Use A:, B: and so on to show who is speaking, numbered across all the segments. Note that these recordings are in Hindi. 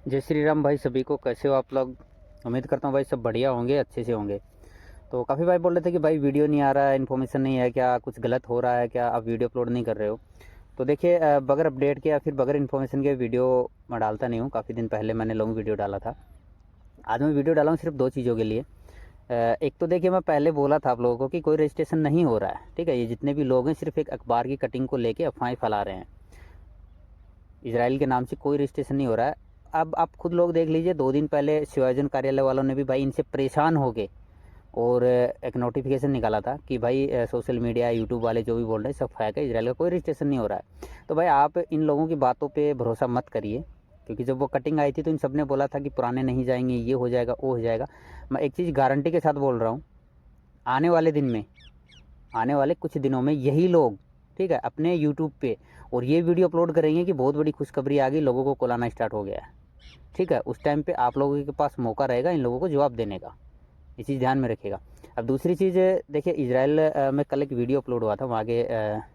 A: जय श्री राम भाई, सभी को। कैसे हो आप लोग? उम्मीद करता हूँ भाई सब बढ़िया होंगे, अच्छे से होंगे। तो काफ़ी भाई बोल रहे थे कि भाई वीडियो नहीं आ रहा है, इन्फॉर्मेशन नहीं है, क्या कुछ गलत हो रहा है, क्या आप वीडियो अपलोड नहीं कर रहे हो? तो देखिए, बगैर अपडेट के या फिर बगैर इन्फॉर्मेशन के वीडियो मैं डालता नहीं हूँ। काफ़ी दिन पहले मैंने लॉन्ग वीडियो डाला था। आज मैं वीडियो डाला हूँ सिर्फ दो चीज़ों के लिए। एक तो देखिए, मैं पहले बोला था आप लोगों को कि कोई रजिस्ट्रेशन नहीं हो रहा है, ठीक है। ये जितने भी लोग हैं सिर्फ एक अखबार की कटिंग को लेके अफवाहें फैला रहे हैं। इसराइल के नाम से कोई रजिस्ट्रेशन नहीं हो रहा है। अब आप खुद लोग देख लीजिए, 2 दिन पहले शिवाजन कार्यालय वालों ने भी भाई इनसे परेशान हो गए और एक नोटिफिकेशन निकाला था कि भाई सोशल मीडिया यूट्यूब वाले जो भी बोल रहे हैं सब फेक है, इसराइल का कोई रजिस्ट्रेशन नहीं हो रहा है। तो भाई आप इन लोगों की बातों पे भरोसा मत करिए, क्योंकि जब वो कटिंग आई थी तो इन सब ने बोला था कि पुराने नहीं जाएंगे, ये हो जाएगा, वो हो जाएगा। मैं एक चीज़ गारंटी के साथ बोल रहा हूँ, आने वाले दिन में, आने वाले कुछ दिनों में यही लोग, ठीक है, अपने यूट्यूब पे और ये वीडियो अपलोड करेंगे कि बहुत बड़ी खुशखबरी आ गई, लोगों को कोलाना स्टार्ट हो गया है, ठीक है। उस टाइम पे आप लोगों के पास मौका रहेगा इन लोगों को जवाब देने का। ये चीज़ ध्यान में रखिएगा। अब दूसरी चीज़, देखिए इसराइल में कल एक वीडियो अपलोड हुआ था, वहाँ के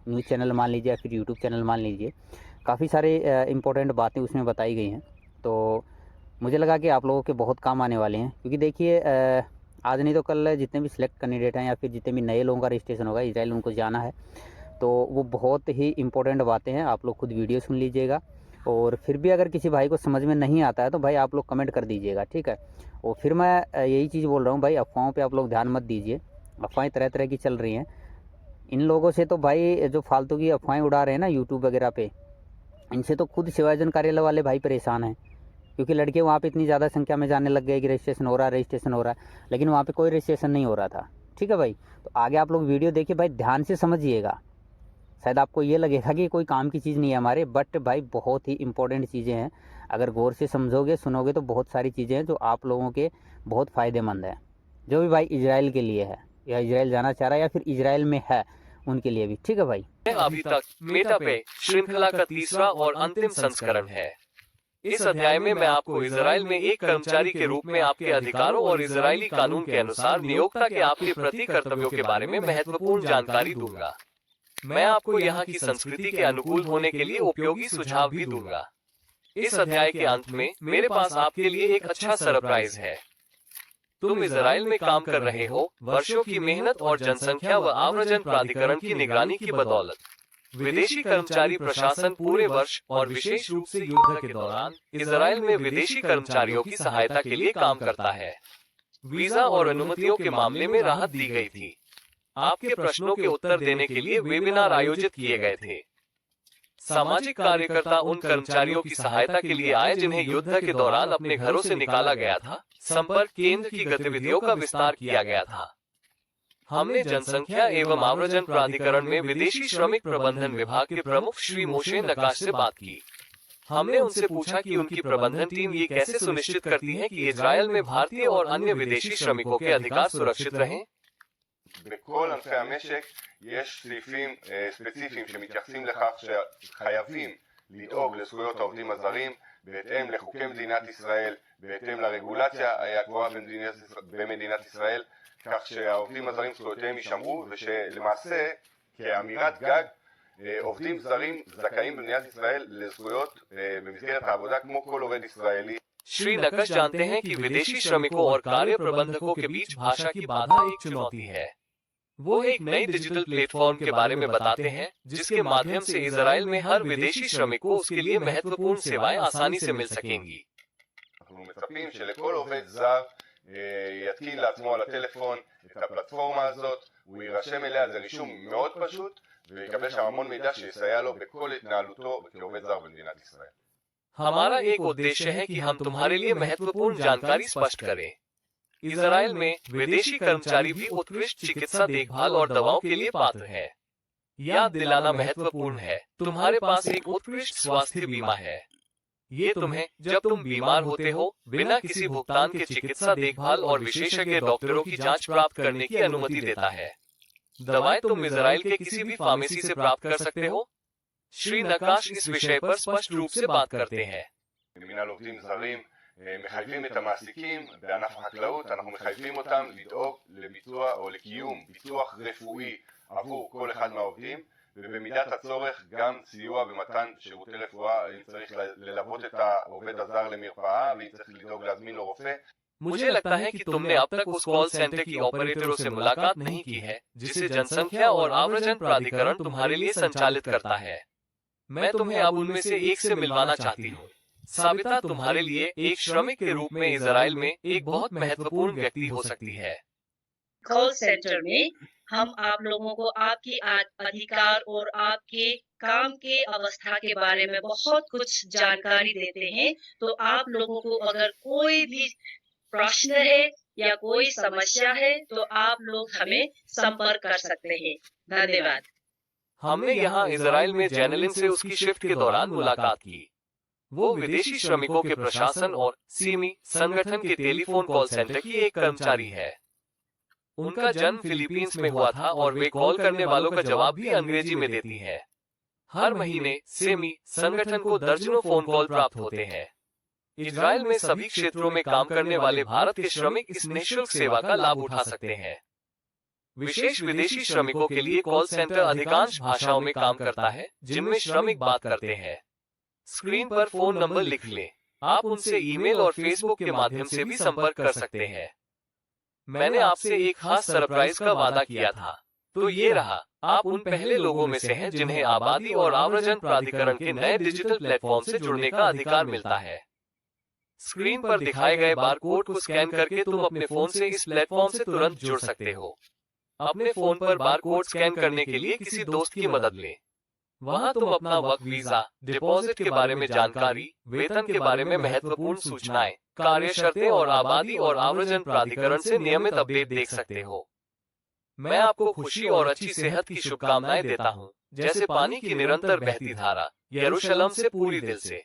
A: न्यूज़ चैनल मान लीजिए या फिर यूट्यूब चैनल मान लीजिए, काफ़ी सारे इंपॉर्टेंट बातें उसमें बताई गई हैं। तो मुझे लगा कि आप लोगों के बहुत काम आने वाले हैं, क्योंकि देखिए आज नहीं तो कल जितने भी सिलेक्ट कैंडिडेट हैं या फिर जितने भी नए लोगों का रजिस्ट्रेशन होगा, इसराइल उनको जाना है, तो वो बहुत ही इंपॉर्टेंट बातें हैं। आप लोग खुद वीडियो सुन लीजिएगा, और फिर भी अगर किसी भाई को समझ में नहीं आता है तो भाई आप लोग कमेंट कर दीजिएगा, ठीक है। और फिर मैं यही चीज़ बोल रहा हूँ भाई, अफवाहों पे आप लोग ध्यान मत दीजिए। अफवाहें तरह तरह की चल रही हैं। इन लोगों से तो भाई जो फालतू की अफवाहें उड़ा रहे हैं ना यूट्यूब वगैरह पे, इनसे तो खुद शिवाजन कार्यालय वाले भाई परेशान हैं, क्योंकि लड़के वहाँ पे इतनी ज़्यादा संख्या में जाने लग गए कि रजिस्ट्रेशन हो रहा है, रजिस्ट्रेशन हो रहा है, लेकिन वहाँ पे कोई रजिस्ट्रेशन नहीं हो रहा था, ठीक है भाई। तो आगे आप लोग वीडियो देखिए भाई, ध्यान से समझिएगा। शायद आपको ये लगेगा कि कोई काम की चीज़ नहीं है हमारे, बट भाई बहुत ही इंपॉर्टेंट चीज़ें हैं। अगर गौर से समझोगे, सुनोगे, तो बहुत सारी चीज़ें हैं जो आप लोगों के बहुत फ़ायदेमंद है, जो भी भाई इसराइल के लिए है, या इसराइल जाना चाह रहा है या फिर इसराइल में है, उनके लिए भी, ठीक है भाई।
B: अभी तक मेटा पे श्रृंखला का तीसरा और अंतिम संस्करण है। इस अध्याय में मैं आपको इजराइल में एक कर्मचारी के रूप में आपके अधिकारों और इजरायली कानून के अनुसार नियोक्ता के आपके प्रति कर्तव्यों के बारे में महत्वपूर्ण जानकारी दूंगा। मैं आपको यहाँ की संस्कृति के अनुकूल होने के लिए उपयोगी सुझाव भी दूंगा। इस अध्याय के अंत में मेरे पास आपके लिए एक अच्छा सरप्राइज है। तुम इजराइल में काम कर रहे हो, वर्षों की मेहनत और जनसंख्या व आव्रजन प्राधिकरण की निगरानी की बदौलत। विदेशी कर्मचारी प्रशासन पूरे वर्ष और विशेष रूप से युद्ध के दौरान इजराइल में विदेशी कर्मचारियों की सहायता के लिए काम करता है। वीजा और अनुमतियों के मामले में राहत दी गई थी। आपके प्रश्नों के उत्तर देने के लिए वेबिनार आयोजित किए गए थे। सामाजिक कार्यकर्ता उन कर्मचारियों की सहायता के लिए आए जिन्हें युद्ध के दौरान अपने घरों से निकाला गया था। संपर्क केंद्र की गतिविधियों का विस्तार किया गया था। हमने जनसंख्या एवं आव्रजन प्राधिकरण में विदेशी श्रमिक प्रबंधन विभाग के प्रमुख श्री मोशे नकाश से बात की। हमने उनसे पूछा कि उनकी प्रबंधन टीम ये कैसे सुनिश्चित करती है कि इजरायल में भारतीय और अन्य विदेशी श्रमिकों के अधिकार सुरक्षित रहें।
C: בכל ענפי המשק יש סעיפים ספציפיים שמתייחסים לכך שחייבים לדאוג לזכויות העובדים הזרים בהתאם לחוקי מדינת ישראל, בהתאם לרגולציה הקבועה במדינת ישראל, כך שהעובדים הזרים זכויותיהם יישמרו, ושלמעשה כאמירת גג עובדים זרים זכאים במדינת ישראל לזכויות במסגרת העבודה כמו כל עובד ישראלי।
B: श्री नकश जानते हैं कि विदेशी श्रमिकों और कार्य प्रबंधकों के बीच भाषा की बाधा एक चुनौती है। वो एक नई डिजिटल प्लेटफॉर्म के बारे में बताते हैं जिसके माध्यम से इजराइल में हर विदेशी श्रमिक को उसके लिए महत्वपूर्ण सेवाएं आसानी से मिल सकेंगी।
C: אנחנו מצפים שלכל עובד זר יתקין לעצמו על הטלפון את הפלטפורמה הזאת, הוא יירשם אליה, זה רישום מאוד פשוט, ויקבל שם המון מידע שיסייע לו בכל התנהלותו כעובד זר במדינת ישראל।
B: हमारा एक उद्देश्य है कि हम तुम्हारे लिए महत्वपूर्ण जानकारी स्पष्ट करें। इजराइल में विदेशी कर्मचारी भी उत्कृष्ट चिकित्सा देखभाल और दवाओं के लिए पात्र है। याद दिलाना महत्वपूर्ण है, तुम्हारे पास एक उत्कृष्ट स्वास्थ्य बीमा है। ये तुम्हें जब तुम बीमार होते हो बिना किसी भुगतान के चिकित्सा देखभाल और विशेषज्ञ डॉक्टरों की जांच प्राप्त करने की अनुमति देता है। दवाएं तुम इजराइल के किसी भी फार्मेसी से प्राप्त कर सकते हो। श्री नकाश इस विषय पर स्पष्ट रूप से बात करते हैं।
C: מינהל עובדים זרים מחייבים את המעסיקים בענף החקלאות, אנחנו מחייבים אותם לדאוג לביצוע או לקיום ביטוח רפואי עבור כל אחד מהעובדים, ובמידת הצורך גם סיוע במתן שירותי רפואה, אם צריך ללוות את העובד הזר למרפאה ואם צריך לדאוג להזמין לו רופא.
B: मुझे लगता है कि तुमने अब तक उस कॉल सेंटर की ऑपरेटरों से मुलाकात नहीं की है जिसे जनसंख्या और आव्रजन प्राधिकरण तुम्हारे लिए संचालित करता है। मैं तुम्हें अब उनमें से एक से मिलवाना चाहती हूँ। साबिता तुम्हारे लिए एक श्रमिक के रूप में इजराइल में एक बहुत महत्वपूर्ण व्यक्ति हो सकती है।
D: कॉल सेंटर में हम आप लोगों को आपकी अधिकार और आपके काम के अवस्था के बारे में बहुत कुछ जानकारी देते हैं। तो आप लोगों को अगर कोई भी प्रश्न है या कोई समस्या है तो आप लोग हमें संपर्क कर सकते हैं। धन्यवाद।
B: हमने यहाँ इजराइल में जेनेलिन से उसकी शिफ्ट के दौरान मुलाकात की। वो विदेशी श्रमिकों के प्रशासन और सीमी संगठन के टेलीफोन कॉल सेंटर की एक कर्मचारी है। उनका जन्म फिलीपींस में हुआ था और वे कॉल करने वालों का जवाब भी अंग्रेजी में देती है। हर महीने सेमी संगठन को दर्जनों फोन कॉल प्राप्त होते हैं। इजराइल में सभी क्षेत्रों में काम करने वाले भारत के श्रमिक इस निःशुल्क सेवा का लाभ उठा सकते हैं। विशेष विदेशी श्रमिकों के लिए कॉल सेंटर अधिकांश भाषाओं में काम करता है जिनमें श्रमिक बात करते हैं। स्क्रीन पर फोन नंबर लिख लें। आप उनसे ईमेल और फेसबुक के माध्यम से भी संपर्क कर सकते हैं। मैंने आपसे एक खास सरप्राइज का वादा किया था, तो ये रहा। आप उन पहले लोगों में से हैं जिन्हें आबादी और आव्रजन प्राधिकरण के नए डिजिटल प्लेटफॉर्म से जुड़ने का अधिकार मिलता है। स्क्रीन पर दिखाए गए बार कोड को स्कैन करके तुम अपने फोन से इस प्लेटफॉर्म से तुरंत जुड़ सकते हो। अपने फोन पर बार कोड स्कैन करने के लिए किसी दोस्त की मदद लें। वहां तुम अपना वर्क वीजा, डिपॉजिट के बारे में जानकारी, वेतन के बारे में महत्वपूर्ण सूचनाएं, कार्य शर्तें और आबादी और आव्रजन प्राधिकरण से नियमित अपडेट देख सकते हो। मैं आपको खुशी और अच्छी सेहत की शुभकामनाएं देता हूं, जैसे पानी की निरंतर बहती धारा, यरूशलेम से पूरी दिल से।